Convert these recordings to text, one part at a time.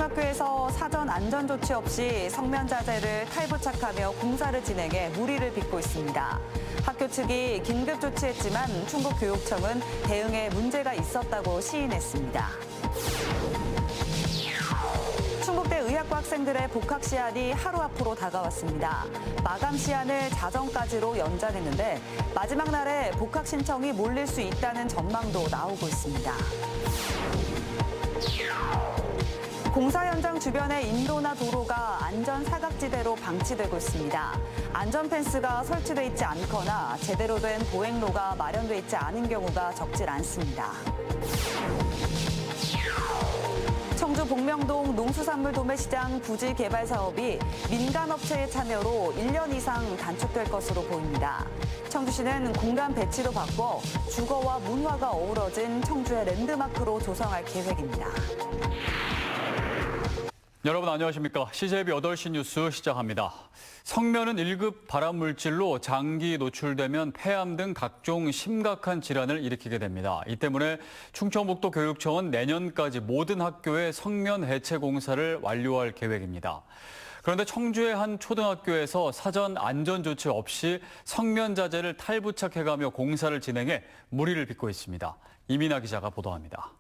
초등학교에서 사전 안전 조치 없이 성면자재를 탈부착하며 공사를 진행해 무리를 빚고 있습니다. 학교 측이 긴급 조치했지만 충북교육청은 대응에 문제가 있었다고 시인했습니다. 충북대 의학과 학생들의 복학 시한이 하루 앞으로 다가왔습니다. 마감 시한을 자정까지로 연장했는데 마지막 날에 복학 신청이 몰릴 수 있다는 전망도 나오고 있습니다. 공사 현장 주변의 인도나 도로가 안전 사각지대로 방치되고 있습니다. 안전 펜스가 설치돼 있지 않거나 제대로 된 보행로가 마련돼 있지 않은 경우가 적질 않습니다. 청주 복명동 농수산물 도매시장 부지 개발 사업이 민간업체의 참여로 1년 이상 단축될 것으로 보입니다. 청주시는 공간 배치도 바꿔 주거와 문화가 어우러진 청주의 랜드마크로 조성할 계획입니다. 여러분 안녕하십니까. CJB 8시 뉴스 시작합니다. 성면은 1급 발암물질로 장기 노출되면 폐암 등 각종 심각한 질환을 일으키게 됩니다. 이 때문에 충청북도 교육청은 내년까지 모든 학교에 성면 해체 공사를 완료할 계획입니다. 그런데 청주의 한 초등학교에서 사전 안전 조치 없이 성면 자재를 탈부착해가며 공사를 진행해 무리를 빚고 있습니다. 이민아 기자가 보도합니다.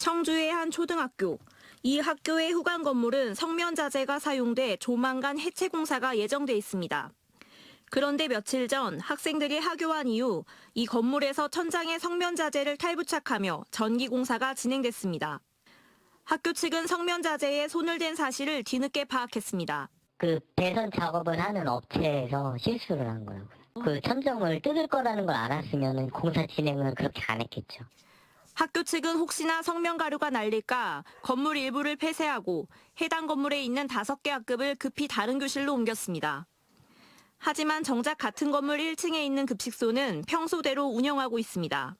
청주의 한 초등학교. 이 학교의 후관 건물은 성면 자재가 사용돼 조만간 해체 공사가 예정돼 있습니다. 그런데 며칠 전 학생들이 하교한 이후 이 건물에서 천장에 성면 자재를 탈부착하며 전기 공사가 진행됐습니다. 학교 측은 성면 자재에 손을 댄 사실을 뒤늦게 파악했습니다. 그 배선 작업을 하는 업체에서 실수를 한 거라고요. 그 천정을 뜯을 거라는 걸 알았으면 공사 진행을 그렇게 안 했겠죠. 학교 측은 혹시나 성면 가루가 날릴까 건물 일부를 폐쇄하고 해당 건물에 있는 5개 학급을 급히 다른 교실로 옮겼습니다. 하지만 정작 같은 건물 1층에 있는 급식소는 평소대로 운영하고 있습니다.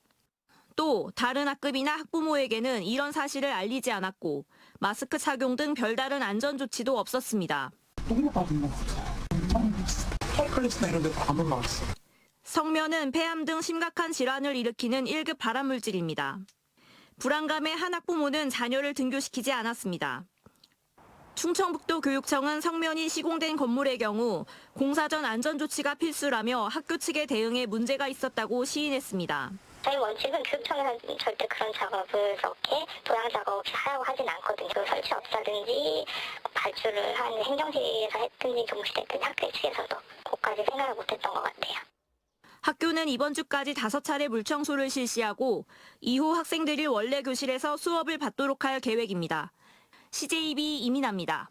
또 다른 학급이나 학부모에게는 이런 사실을 알리지 않았고 마스크 착용 등 별다른 안전 조치도 없었습니다. 성면은 폐암 등 심각한 질환을 일으키는 1급 발암물질입니다. 불안감에 한 학부모는 자녀를 등교시키지 않았습니다. 충청북도 교육청은 성면이 시공된 건물의 경우 공사 전 안전 조치가 필수라며 학교 측의 대응에 문제가 있었다고 시인했습니다. 저희 원칙은 교육청에서는 절대 그런 작업을 그렇게 도양 작업 없이 하라고 하진 않거든요. 그 설치업자든지 발주를 한 행정실에서 했든지 교무실에 했든지 학교 측에서도 그것까지 생각을 못했던 것 같아요. 학교는 이번 주까지 5차례 물청소를 실시하고 이후 학생들이 원래 교실에서 수업을 받도록 할 계획입니다. CJB 이민아입니다.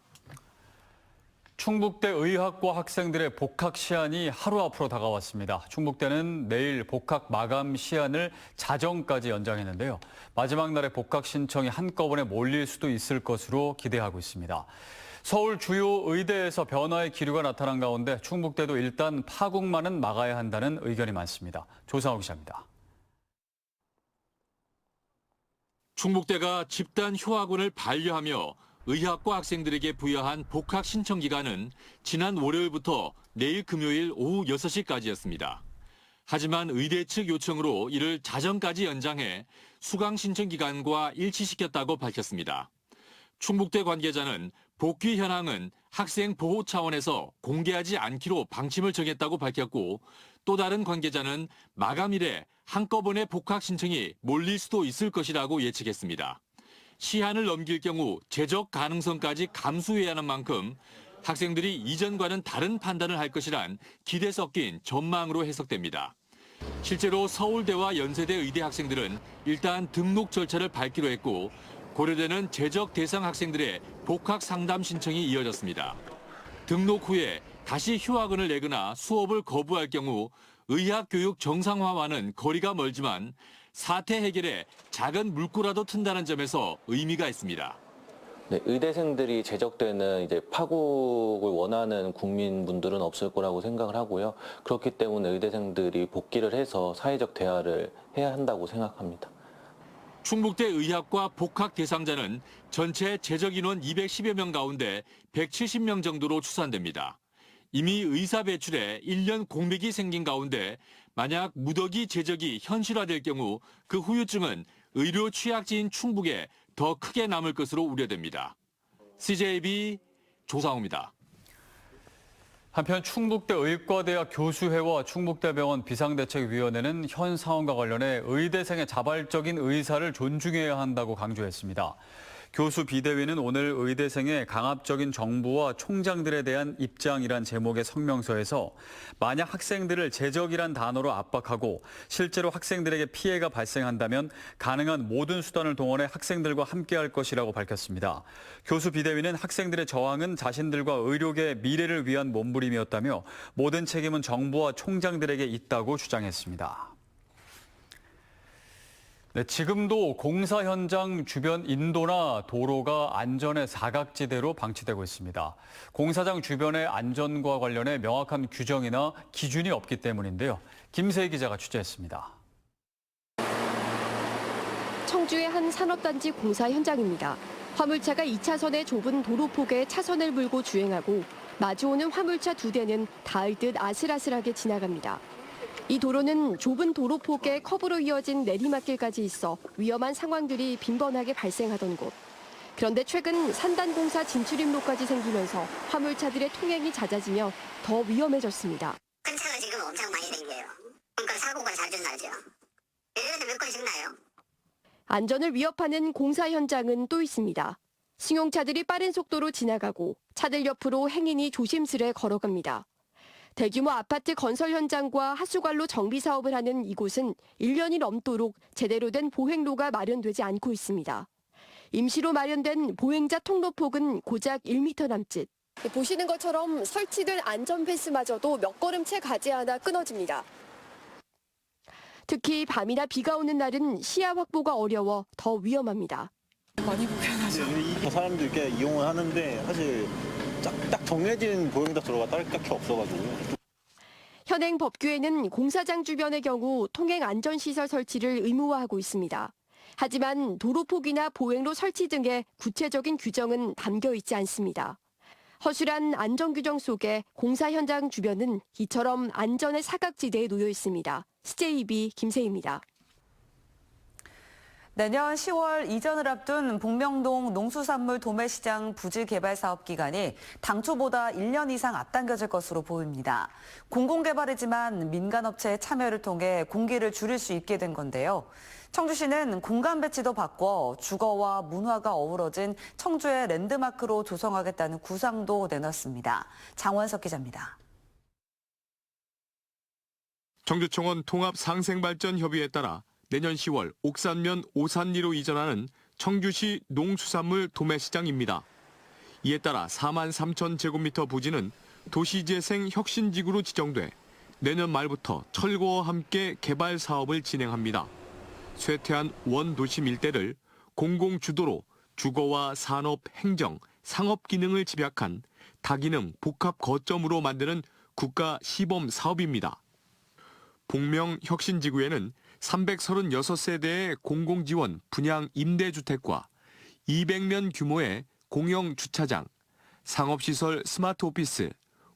충북대 의학과 학생들의 복학 시한이 하루 앞으로 다가왔습니다. 충북대는 내일 복학 마감 시한을 자정까지 연장했는데요. 마지막 날에 복학 신청이 한꺼번에 몰릴 수도 있을 것으로 기대하고 있습니다. 서울 주요 의대에서 변화의 기류가 나타난 가운데 충북대도 일단 파국만은 막아야 한다는 의견이 많습니다. 조상욱 기자입니다. 충북대가 집단 휴학원을 반려하며 의학과 학생들에게 부여한 복학 신청 기간은 지난 월요일부터 내일 금요일 오후 6시까지였습니다. 하지만 의대 측 요청으로 이를 자정까지 연장해 수강 신청 기간과 일치시켰다고 밝혔습니다. 충북대 관계자는 복귀 현황은 학생 보호 차원에서 공개하지 않기로 방침을 정했다고 밝혔고 또 다른 관계자는 마감일에 한꺼번에 복학 신청이 몰릴 수도 있을 것이라고 예측했습니다. 시한을 넘길 경우 제적 가능성까지 감수해야 하는 만큼 학생들이 이전과는 다른 판단을 할 것이란 기대 섞인 전망으로 해석됩니다. 실제로 서울대와 연세대 의대 학생들은 일단 등록 절차를 밟기로 했고 고려대는 제적 대상 학생들의 복학 상담 신청이 이어졌습니다. 등록 후에 다시 휴학원을 내거나 수업을 거부할 경우 의학교육 정상화와는 거리가 멀지만 사태 해결에 작은 물꼬라도 튼다는 점에서 의미가 있습니다. 네, 의대생들이 제적되는 파국을 원하는 국민분들은 없을 거라고 생각을 하고요. 그렇기 때문에 의대생들이 복귀를 해서 사회적 대화를 해야 한다고 생각합니다. 충북대 의학과 복학 대상자는 전체 재적 인원 210여 명 가운데 170명 정도로 추산됩니다. 이미 의사 배출에 1년 공백이 생긴 가운데 만약 무더기 재적이 현실화될 경우 그 후유증은 의료 취약지인 충북에 더 크게 남을 것으로 우려됩니다. CJB 조상우입니다. 한편 충북대 의과대학 교수회와 충북대병원 비상대책위원회는 현 상황과 관련해 의대생의 자발적인 의사를 존중해야 한다고 강조했습니다. 교수 비대위는 오늘 의대생의 강압적인 정부와 총장들에 대한 입장이란 제목의 성명서에서 만약 학생들을 제적이란 단어로 압박하고 실제로 학생들에게 피해가 발생한다면 가능한 모든 수단을 동원해 학생들과 함께할 것이라고 밝혔습니다. 교수 비대위는 학생들의 저항은 자신들과 의료계의 미래를 위한 몸부림이었다며 모든 책임은 정부와 총장들에게 있다고 주장했습니다. 네, 지금도 공사 현장 주변 인도나 도로가 안전의 사각지대로 방치되고 있습니다. 공사장 주변의 안전과 관련해 명확한 규정이나 기준이 없기 때문인데요. 김세희 기자가 취재했습니다. 청주의 한 산업단지 공사 현장입니다. 화물차가 2차선의 좁은 도로폭에 차선을 물고 주행하고 마주오는 화물차 2대는 닿을 듯 아슬아슬하게 지나갑니다. 이 도로는 좁은 도로폭에 커브로 이어진 내리막길까지 있어 위험한 상황들이 빈번하게 발생하던 곳. 그런데 최근 산단공사 진출입로까지 생기면서 화물차들의 통행이 잦아지며 더 위험해졌습니다. 큰 차가 지금 엄청 많이 생겨요. 그러니까 사고가 자주 나죠. 1년에 몇 건씩 나요. 안전을 위협하는 공사 현장은 또 있습니다. 승용차들이 빠른 속도로 지나가고 차들 옆으로 행인이 조심스레 걸어갑니다. 대규모 아파트 건설 현장과 하수관로 정비 사업을 하는 이곳은 1년이 넘도록 제대로 된 보행로가 마련되지 않고 있습니다. 임시로 마련된 보행자 통로폭은 고작 1m 남짓. 보시는 것처럼 설치된 안전 펜스마저도 몇 걸음째 가지 않아 끊어집니다. 특히 밤이나 비가 오는 날은 시야 확보가 어려워 더 위험합니다. 많이 불편하죠. 사람들이 이렇게 이용을 하는데 사실 딱 정해진 보행자 도로가 딱히 없어가지고. 현행 법규에는 공사장 주변의 경우 통행 안전시설 설치를 의무화하고 있습니다. 하지만 도로폭이나 보행로 설치 등의 구체적인 규정은 담겨 있지 않습니다. 허술한 안전규정 속에 공사 현장 주변은 이처럼 안전의 사각지대에 놓여 있습니다. CJB 김세희입니다. 내년 10월 이전을 앞둔 복명동 농수산물 도매시장 부지 개발 사업 기간이 당초보다 1년 이상 앞당겨질 것으로 보입니다. 공공개발이지만 민간업체의 참여를 통해 공기를 줄일 수 있게 된 건데요. 청주시는 공간 배치도 바꿔 주거와 문화가 어우러진 청주의 랜드마크로 조성하겠다는 구상도 내놨습니다. 장원석 기자입니다. 청주청원 통합상생발전협의회에 따라 내년 10월 옥산면 오산리로 이전하는 청주시 농수산물 도매시장입니다. 이에 따라 4만 3천 제곱미터 부지는 도시재생 혁신지구로 지정돼 내년 말부터 철거와 함께 개발 사업을 진행합니다. 쇠퇴한 원도심 일대를 공공주도로 주거와 산업, 행정, 상업 기능을 집약한 다기능 복합 거점으로 만드는 국가 시범 사업입니다. 복명 혁신지구에는 336세대의 공공지원 분양 임대주택과 200면 규모의 공영 주차장, 상업시설 스마트 오피스,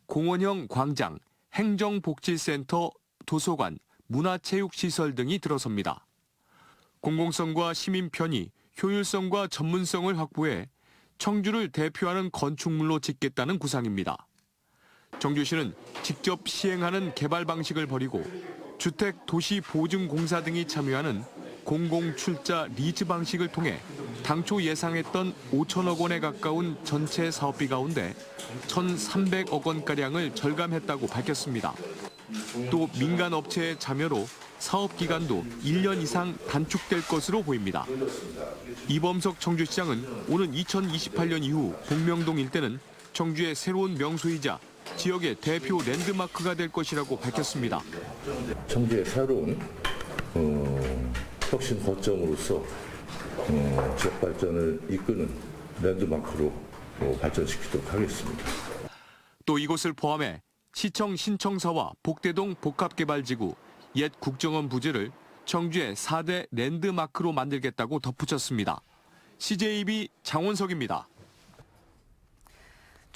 공원형 광장, 행정복지센터, 도서관, 문화체육시설 등이 들어섭니다. 공공성과 시민 편의, 효율성과 전문성을 확보해 청주를 대표하는 건축물로 짓겠다는 구상입니다. 청주시는 직접 시행하는 개발 방식을 버리고 주택 도시 보증 공사 등이 참여하는 공공출자 리즈 방식을 통해 당초 예상했던 5천억 원에 가까운 전체 사업비 가운데 1,300억 원가량을 절감했다고 밝혔습니다. 또 민간 업체의 참여로 사업 기간도 1년 이상 단축될 것으로 보입니다. 이범석 청주시장은 오는 2028년 이후 복명동 일대는 청주의 새로운 명소이자 지역의 대표 랜드마크가 될 것이라고 밝혔습니다. 청주의 새로운 혁신 거점으로서 지역 발전을 이끄는 랜드마크로 발전시키도록 하겠습니다. 또 이곳을 포함해 시청 신청사와 복대동 복합개발지구, 옛 국정원 부지를 청주의 4대 랜드마크로 만들겠다고 덧붙였습니다. CJB 장원석입니다.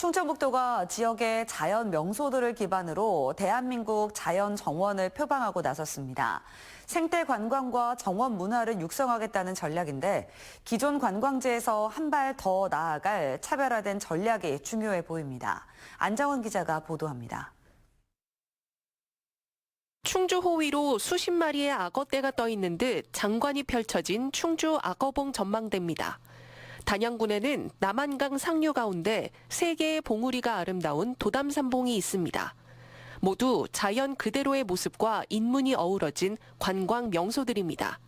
충청북도가 지역의 자연 명소들을 기반으로 대한민국 자연 정원을 표방하고 나섰습니다. 생태 관광과 정원 문화를 육성하겠다는 전략인데 기존 관광지에서 한 발 더 나아갈 차별화된 전략이 중요해 보입니다. 안정원 기자가 보도합니다. 충주 호위로 수십 마리의 악어떼가 떠 있는 듯 장관이 펼쳐진 충주 악어봉 전망대입니다. 단양군에는 남한강 상류 가운데 3개의 봉우리가 아름다운 도담산봉이 있습니다. 모두 자연 그대로의 모습과 인문이 어우러진 관광 명소들입니다.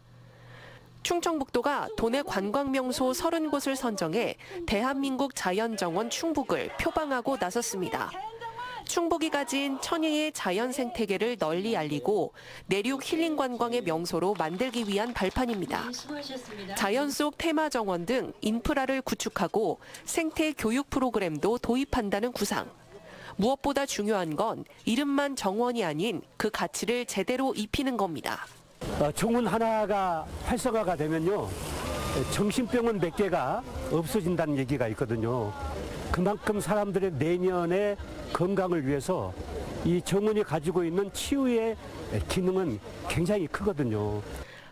충청북도가 도내 관광 명소 30곳을 선정해 대한민국 자연정원 충북을 표방하고 나섰습니다. 충북이 가진 천혜의 자연 생태계를 널리 알리고 내륙 힐링 관광의 명소로 만들기 위한 발판입니다. 자연 속 테마 정원 등 인프라를 구축하고 생태 교육 프로그램도 도입한다는 구상. 무엇보다 중요한 건 이름만 정원이 아닌 그 가치를 제대로 입히는 겁니다. 정원 하나가 활성화가 되면요, 정신병원 몇 개가 없어진다는 얘기가 있거든요. 그만큼 사람들의 내면의 건강을 위해서 이 정원이 가지고 있는 치유의 기능은 굉장히 크거든요.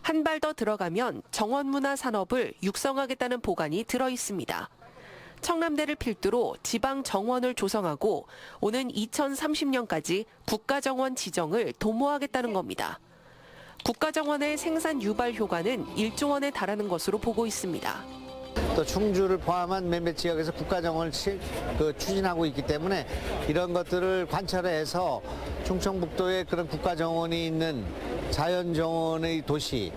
한 발 더 들어가면 정원문화 산업을 육성하겠다는 보관이 들어 있습니다. 청남대를 필두로 지방 정원을 조성하고 오는 2030년까지 국가정원 지정을 도모하겠다는 겁니다. 국가정원의 생산 유발 효과는 1조 원에 달하는 것으로 보고 있습니다. 또 충주를 포함한 몇몇 지역에서 국가정원을 추진하고 있기 때문에 이런 것들을 관찰해서 충청북도에 그런 국가정원이 있는 자연정원의 도시,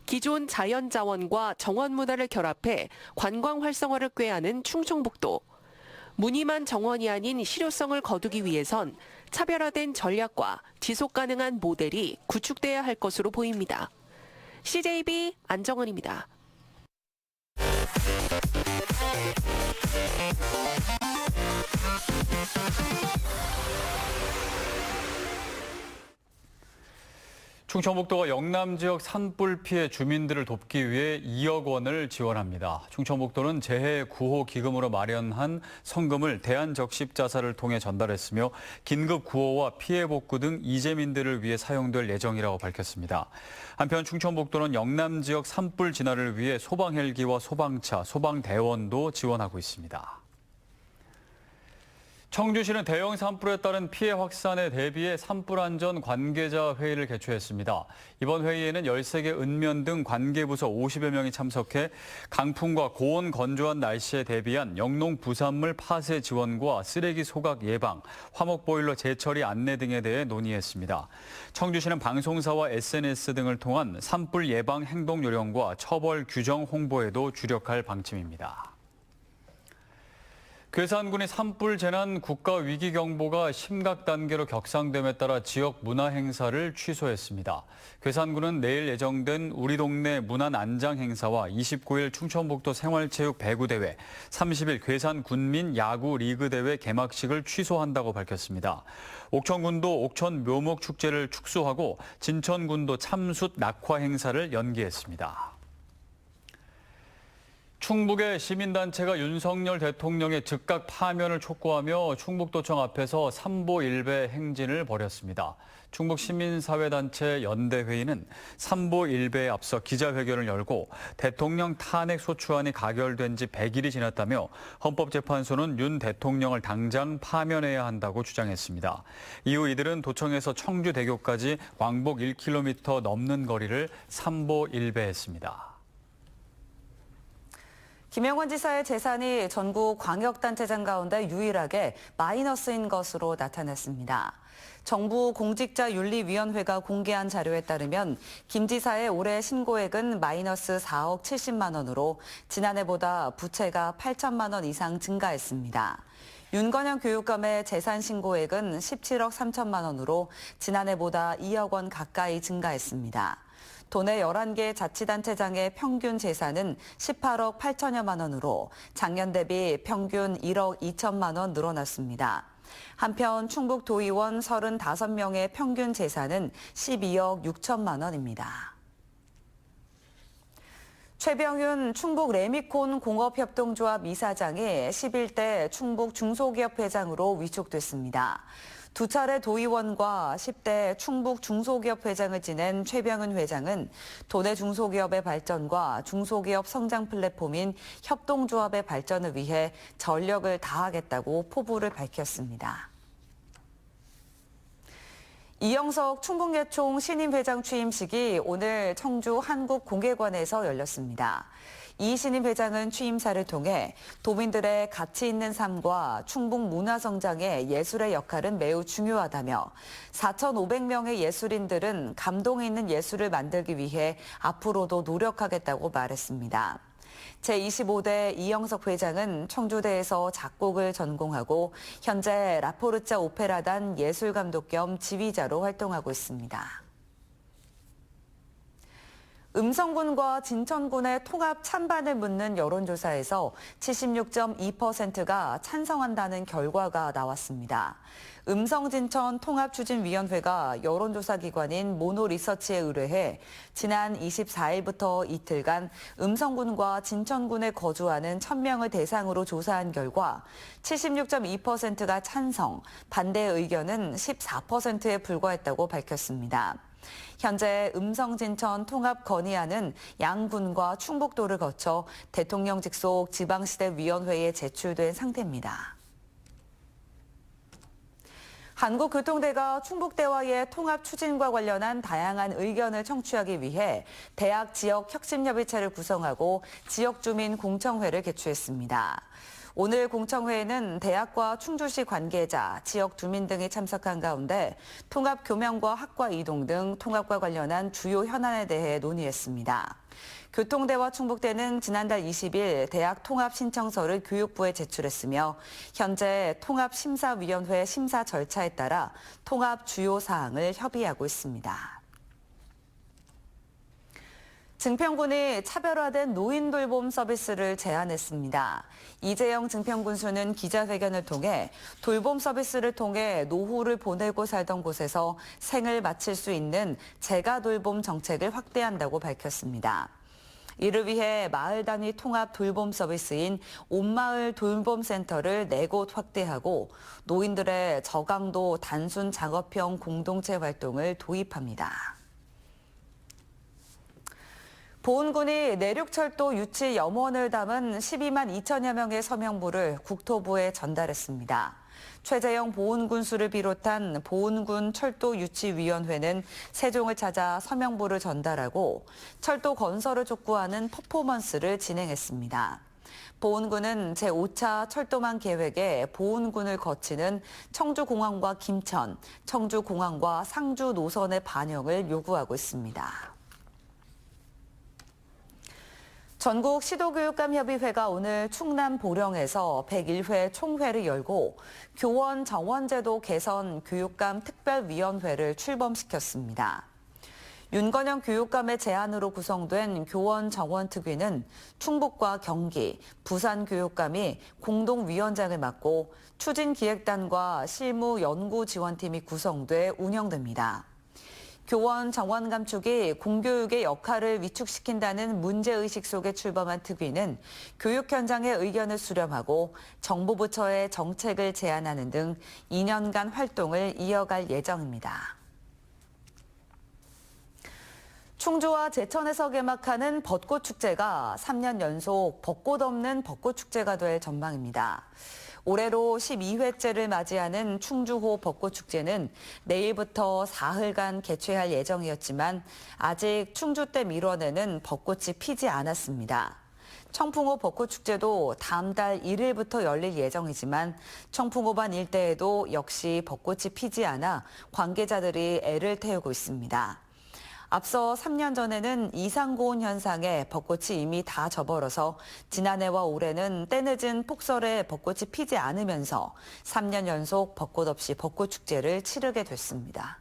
기존 자연자원과 정원문화를 결합해 관광 활성화를 꾀하는 충청북도. 무늬만 정원이 아닌 실효성을 거두기 위해선 차별화된 전략과 지속가능한 모델이 구축돼야 할 것으로 보입니다. CJB 안정은입니다. 충청북도가 영남 지역 산불 피해 주민들을 돕기 위해 2억 원을 지원합니다. 충청북도는 재해 구호 기금으로 마련한 성금을 대한적십자사를 통해 전달했으며 긴급 구호와 피해 복구 등 이재민들을 위해 사용될 예정이라고 밝혔습니다. 한편 충청북도는 영남 지역 산불 진화를 위해 소방 헬기와 소방차, 소방대원도 지원하고 있습니다. 청주시는 대형 산불에 따른 피해 확산에 대비해 산불 안전 관계자 회의를 개최했습니다. 이번 회의에는 13개 읍면 등 관계부서 50여 명이 참석해 강풍과 고온 건조한 날씨에 대비한 영농 부산물 파쇄 지원과 쓰레기 소각 예방, 화목보일러 재처리 안내 등에 대해 논의했습니다. 청주시는 방송사와 SNS 등을 통한 산불 예방 행동 요령과 처벌 규정 홍보에도 주력할 방침입니다. 괴산군이 산불 재난 국가 위기 경보가 심각 단계로 격상됨에 따라 지역 문화 행사를 취소했습니다. 괴산군은 내일 예정된 우리 동네 문안 안장 행사와 29일 충청북도 생활체육 배구대회, 30일 괴산 군민 야구 리그 대회 개막식을 취소한다고 밝혔습니다. 옥천군도 옥천 묘목 축제를 축소하고 진천군도 참숯 낙화 행사를 연기했습니다. 충북의 시민단체가 윤석열 대통령의 즉각 파면을 촉구하며 충북도청 앞에서 삼보일배 행진을 벌였습니다. 충북 시민사회단체 연대회의는 삼보일배에 앞서 기자회견을 열고 대통령 탄핵 소추안이 가결된 지 100일이 지났다며 헌법재판소는 윤 대통령을 당장 파면해야 한다고 주장했습니다. 이후 이들은 도청에서 청주대교까지 왕복 1km 넘는 거리를 삼보일배했습니다. 김영환 지사의 재산이 전국 광역단체장 가운데 유일하게 마이너스인 것으로 나타났습니다. 정부 공직자윤리위원회가 공개한 자료에 따르면 김 지사의 올해 신고액은 마이너스 4억 70만 원으로 지난해보다 부채가 8천만 원 이상 증가했습니다. 윤건영 교육감의 재산 신고액은 17억 3천만 원으로 지난해보다 2억 원 가까이 증가했습니다. 도내 11개 자치단체장의 평균 재산은 18억 8천여만 원으로 작년 대비 평균 1억 2천만 원 늘어났습니다. 한편 충북도의원 35명의 평균 재산은 12억 6천만 원입니다. 최병윤 충북 레미콘 공업협동조합 이사장이 11대 충북 중소기업 회장으로 위촉됐습니다. 두 차례 도의원과 10대 충북 중소기업 회장을 지낸 최병윤 회장은 도내 중소기업의 발전과 중소기업 성장 플랫폼인 협동조합의 발전을 위해 전력을 다하겠다고 포부를 밝혔습니다. 이영석 충북예총 신임 회장 취임식이 오늘 청주 한국공예관에서 열렸습니다. 이 신임 회장은 취임사를 통해 도민들의 가치 있는 삶과 충북 문화 성장에 예술의 역할은 매우 중요하다며 4,500명의 예술인들은 감동 있는 예술을 만들기 위해 앞으로도 노력하겠다고 말했습니다. 제25대 이영석 회장은 청주대에서 작곡을 전공하고 현재 라포르짜 오페라단 예술감독 겸 지휘자로 활동하고 있습니다. 음성군과 진천군의 통합 찬반을 묻는 여론조사에서 76.2%가 찬성한다는 결과가 나왔습니다. 음성진천 통합추진위원회가 여론조사 기관인 모노리서치에 의뢰해 지난 24일부터 이틀간 음성군과 진천군에 거주하는 1,000명을 대상으로 조사한 결과 76.2%가 찬성, 반대 의견은 14%에 불과했다고 밝혔습니다. 현재 음성진천 통합 건의안은 양군과 충북도를 거쳐 대통령 직속 지방시대위원회에 제출된 상태입니다. 한국교통대가 충북대와의 통합 추진과 관련한 다양한 의견을 청취하기 위해 대학 지역 혁신협의체를 구성하고 지역주민 공청회를 개최했습니다. 오늘 공청회에는 대학과 충주시 관계자, 지역 주민 등이 참석한 가운데 통합 교명과 학과 이동 등 통합과 관련한 주요 현안에 대해 논의했습니다. 교통대와 충북대는 지난달 20일 대학 통합 신청서를 교육부에 제출했으며 현재 통합심사위원회 심사 절차에 따라 통합 주요 사항을 협의하고 있습니다. 증평군이 차별화된 노인 돌봄 서비스를 제안했습니다. 이재영 증평군수는 기자회견을 통해 돌봄 서비스를 통해 노후를 보내고 살던 곳에서 생을 마칠 수 있는 재가 돌봄 정책을 확대한다고 밝혔습니다. 이를 위해 마을 단위 통합 돌봄 서비스인 온마을 돌봄센터를 4곳 확대하고 노인들의 저강도 단순 작업형 공동체 활동을 도입합니다. 보훈군이 내륙철도 유치 염원을 담은 12만 2천여 명의 서명부를 국토부에 전달했습니다. 최재형 보훈군수를 비롯한 보훈군 철도유치위원회는 세종을 찾아 서명부를 전달하고 철도 건설을 촉구하는 퍼포먼스를 진행했습니다. 보훈군은 제5차 철도망 계획에 보훈군을 거치는 청주공항과 김천, 청주공항과 상주 노선의 반영을 요구하고 있습니다. 전국 시도교육감협의회가 오늘 충남 보령에서 101회 총회를 열고 교원 정원제도 개선 교육감 특별위원회를 출범시켰습니다. 윤건영 교육감의 제안으로 구성된 교원 정원특위는 충북과 경기, 부산 교육감이 공동위원장을 맡고 추진기획단과 실무연구지원팀이 구성돼 운영됩니다. 교원 정원 감축이 공교육의 역할을 위축시킨다는 문제의식 속에 출범한 특위는 교육 현장의 의견을 수렴하고 정부 부처의 정책을 제안하는 등 2년간 활동을 이어갈 예정입니다. 충주와 제천에서 개막하는 벚꽃축제가 3년 연속 벚꽃 없는 벚꽃축제가 될 전망입니다. 올해로 12회째를 맞이하는 충주호 벚꽃축제는 내일부터 사흘간 개최할 예정이었지만 아직 충주댐 일원에는 벚꽃이 피지 않았습니다. 청풍호 벚꽃축제도 다음 달 1일부터 열릴 예정이지만 청풍호반 일대에도 역시 벚꽃이 피지 않아 관계자들이 애를 태우고 있습니다. 앞서 3년 전에는 이상고온 현상에 벚꽃이 이미 다 져버려서 지난해와 올해는 때늦은 폭설에 벚꽃이 피지 않으면서 3년 연속 벚꽃 없이 벚꽃축제를 치르게 됐습니다.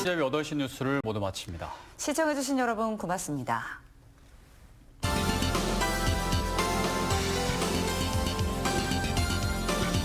CJB 8시 뉴스를 모두 마칩니다. 시청해주신 여러분 고맙습니다.